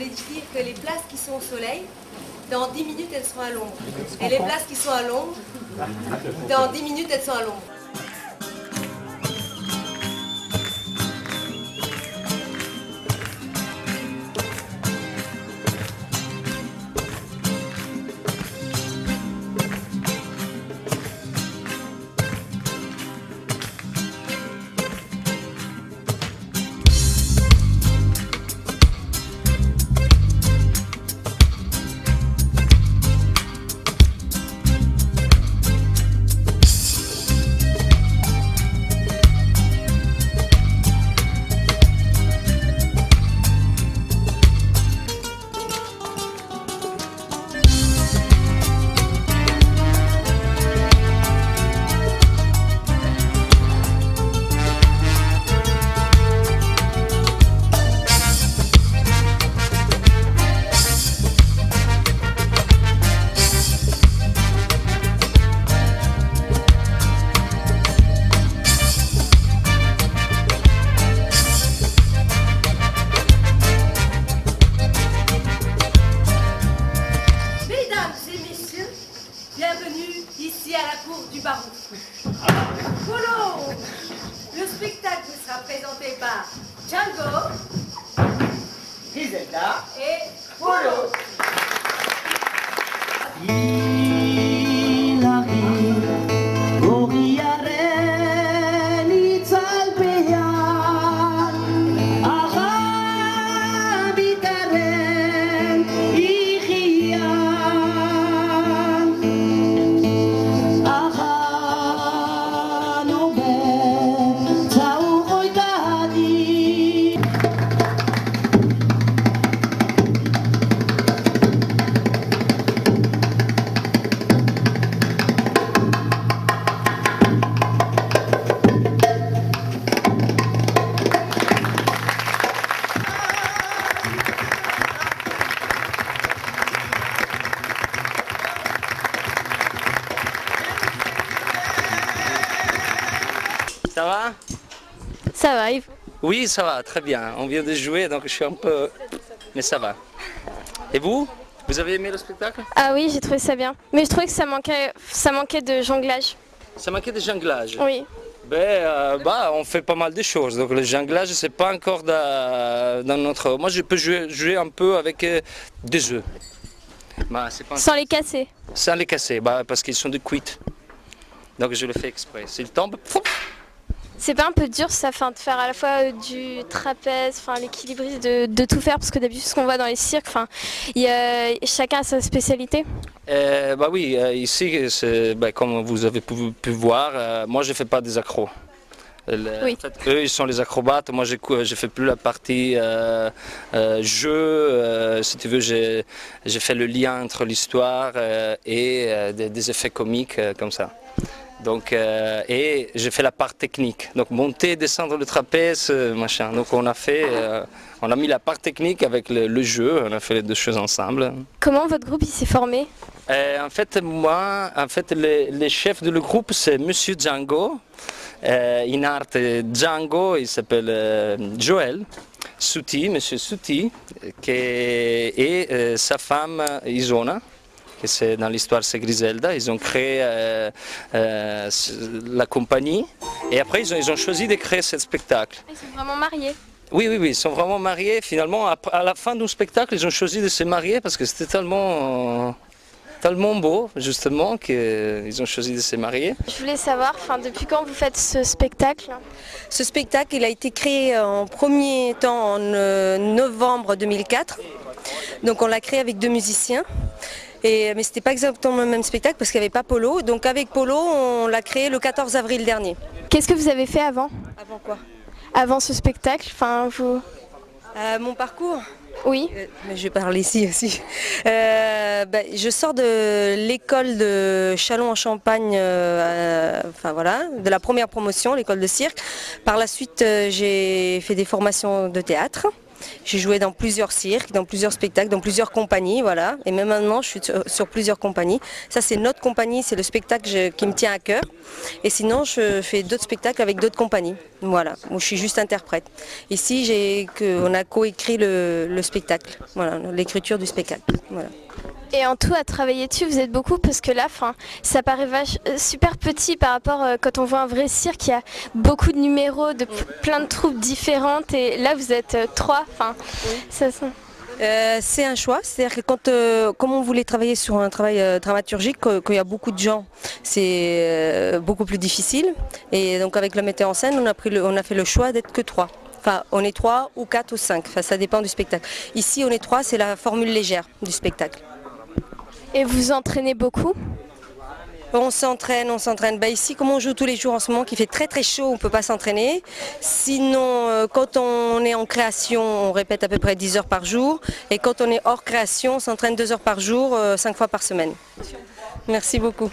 voulais dire que les places qui sont au soleil, dans 10 minutes, elles seront à l'ombre. Et les places qui sont à l'ombre, dans 10 minutes, elles sont à l'ombre. Bienvenue ici à la cour du Barou. Polo! Le spectacle sera présenté par Django, Griselda et Polo. Ça va? Ça va, Yves? Oui, ça va, très bien. On vient de jouer, donc je suis un peu... Mais ça va. Et vous? Vous avez aimé le spectacle? Ah oui, j'ai trouvé ça bien. Mais je trouvais que ça manquait de jonglage. Ça manquait de jonglage? Oui. On fait pas mal de choses. Donc le jonglage, c'est pas encore dans notre... Moi, je peux jouer un peu avec des œufs. Sans les casser? Sans les casser, parce qu'ils sont de cuite. Donc je le fais exprès. S'ils tombent... C'est pas un peu dur ça, de faire à la fois du trapèze, l'équilibriste, de tout faire, parce que d'habitude ce qu'on voit dans les cirques, chacun a sa spécialité. Oui, ici, comme vous avez pu voir, moi je fais pas des accros. Oui. En fait, eux ils sont les acrobates, moi je fais plus la partie jeu, si tu veux j'ai fait le lien entre l'histoire et des effets comiques comme ça. Donc, et j'ai fait la part technique, donc monter, descendre le trapèze, machin. Donc on a mis la part technique avec le jeu, on a fait les deux choses ensemble. Comment votre groupe s'est formé? En fait, les chefs de le groupe, c'est Monsieur Django. In art, Django, il s'appelle Joël Souti, Monsieur Souti, et sa femme Isona. C'est dans l'histoire, c'est Griselda. Ils ont créé la compagnie et après ils ont choisi de créer ce spectacle. Ils sont vraiment mariés? Oui, ils sont vraiment mariés. Finalement, à la fin du spectacle, ils ont choisi de se marier parce que c'était tellement beau, justement, qu'ils ont choisi de se marier. Je voulais savoir, depuis quand vous faites ce spectacle? Ce spectacle, il a été créé en premier temps en novembre 2004. Donc on l'a créé avec 2 musiciens. Mais ce n'était pas exactement le même spectacle parce qu'il n'y avait pas Polo. Donc avec Polo, on l'a créé le 14 avril dernier. Qu'est-ce que vous avez fait avant? Avant quoi? Avant ce spectacle, mon parcours? Oui. Mais je vais parler ici aussi. Je sors de l'école de Châlons-en-Champagne, de la première promotion, l'école de cirque. Par la suite, j'ai fait des formations de théâtre. J'ai joué dans plusieurs cirques, dans plusieurs spectacles, dans plusieurs compagnies, voilà. Et même maintenant, je suis sur plusieurs compagnies. Ça, c'est notre compagnie, c'est le spectacle qui me tient à cœur. Et sinon, je fais d'autres spectacles avec d'autres compagnies, voilà, où je suis juste interprète. Ici, on a coécrit le spectacle, voilà, l'écriture du spectacle, voilà. Et en tout, à travailler dessus, vous êtes beaucoup parce que là, ça paraît super petit par rapport quand on voit un vrai cirque, il y a beaucoup de numéros, de plein de troupes différentes et là, vous êtes 3. C'est un choix, c'est-à-dire que comme on voulait travailler sur un travail dramaturgique, quand il y a beaucoup de gens, c'est beaucoup plus difficile. Et donc avec le metteur en scène, on a fait le choix d'être que 3. Enfin, on est 3 ou 4 ou 5, enfin, ça dépend du spectacle. Ici, on est 3, c'est la formule légère du spectacle. Et vous entraînez beaucoup ? On s'entraîne. Ici, comme on joue tous les jours en ce moment, qu'il fait très très chaud, on ne peut pas s'entraîner. Sinon, quand on est en création, on répète à peu près 10 heures par jour. Et quand on est hors création, on s'entraîne 2 heures par jour, 5 fois par semaine. Merci beaucoup.